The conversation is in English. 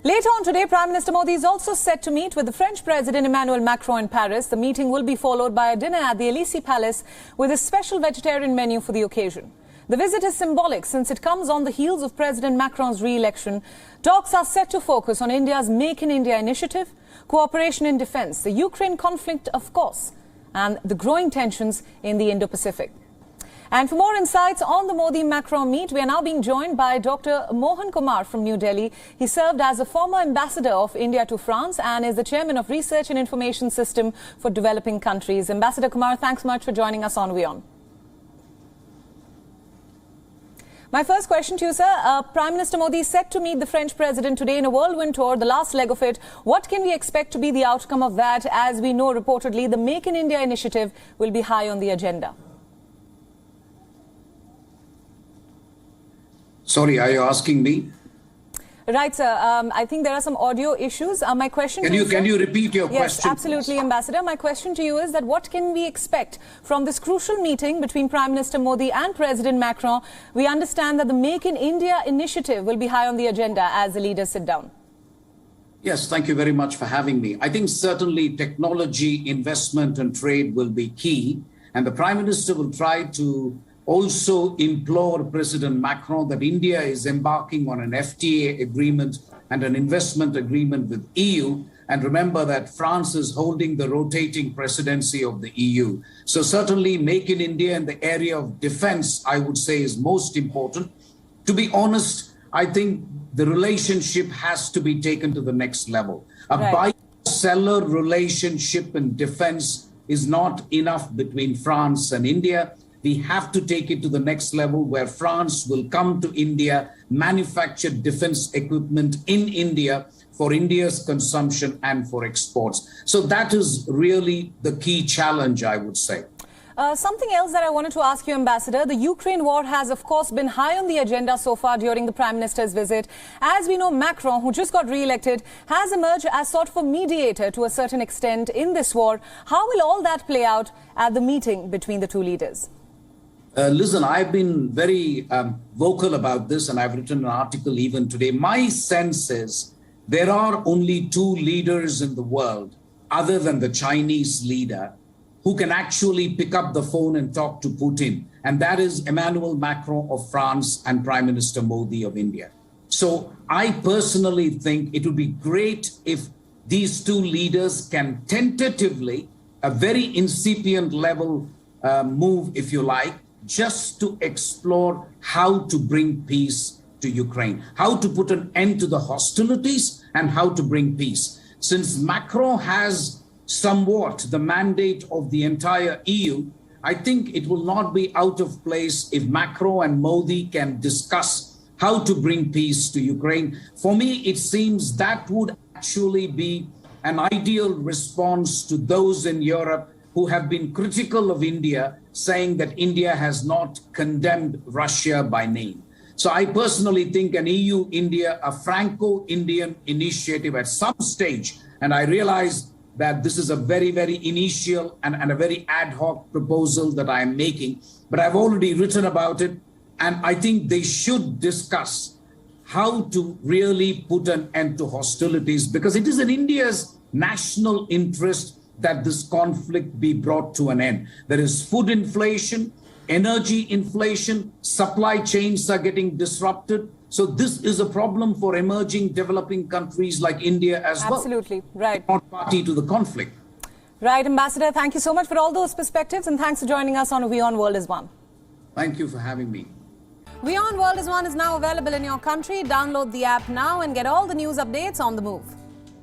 Later on today, Prime Minister Modi is also set to meet with the French President Emmanuel Macron in Paris. The meeting will be followed by a dinner at the Élysée Palace with a special vegetarian menu for the occasion. The visit is symbolic since it comes on the heels of President Macron's re-election. Talks are set to focus on India's Make in India initiative, cooperation in defence, the Ukraine conflict, of course, and the growing tensions in the Indo-Pacific. And for more insights on the Modi-Macron meet, we are now being joined by Dr. Mohan Kumar from New Delhi. He served as a former ambassador of India to France and is the chairman of Research and Information System for Developing Countries. Ambassador Kumar, thanks much for joining us on WION. My first question to you, sir. Prime Minister Modi is set to meet the French President today in a whirlwind tour, the last leg of it. What can we expect to be the outcome of that? As we know, reportedly, the Make in India initiative will be high on the agenda. Sorry, are you asking me? Right, sir. I think there are some audio issues. My question can you repeat your question? Yes, absolutely, Ambassador. My question to you is that what can we expect from this crucial meeting between Prime Minister Modi and President Macron? We understand that the Make in India initiative will be high on the agenda as the leaders sit down. Yes, thank you very much for having me. I think certainly technology, investment and trade will be key. And the Prime Minister will try to also implore President Macron that India is embarking on an FTA agreement and an investment agreement with EU. And remember that France is holding the rotating presidency of the EU. So certainly Make in India in the area of defense, I would say, is most important. To be honest, I think the relationship has to be taken to the next level. A buyer-seller relationship in defense is not enough between France and India. We have to take it to the next level where France will come to India, manufacture defense equipment in India for India's consumption and for exports. So that is really the key challenge, I would say. Something else that I wanted to ask you, Ambassador, the Ukraine war has, of course, been high on the agenda so far during the Prime Minister's visit. As we know, Macron, who just got re-elected, has emerged as sort of a mediator to a certain extent in this war. How will all that play out at the meeting between the two leaders? Listen, I've been very vocal about this and I've written an article even today. My sense is there are only two leaders in the world other than the Chinese leader who can actually pick up the phone and talk to Putin. And that is Emmanuel Macron of France and Prime Minister Modi of India. So I personally think it would be great if these two leaders can tentatively, a very incipient level move, if you like, just to explore how to bring peace to Ukraine, how to put an end to the hostilities and how to bring peace. Since Macron has somewhat the mandate of the entire EU, I think it will not be out of place if Macron and Modi can discuss how to bring peace to Ukraine. For me, it seems that would actually be an ideal response to those in Europe who have been critical of India, saying that India has not condemned Russia by name. So I personally think an EU-India, a Franco-Indian initiative at some stage, and I realize that this is a very, very initial and a very ad hoc proposal that I am making, but I've already written about it, and I think they should discuss how to really put an end to hostilities, because it is in India's national interest that this conflict be brought to an end. There is food inflation, energy inflation, supply chains are getting disrupted. So this is a problem for emerging developing countries like India as well. Absolutely, right. Not party to the conflict. Right, Ambassador, thank you so much for all those perspectives and thanks for joining us on WION World is One. Thank you for having me. WION World is One is now available in your country. Download the app now and get all the news updates on the move.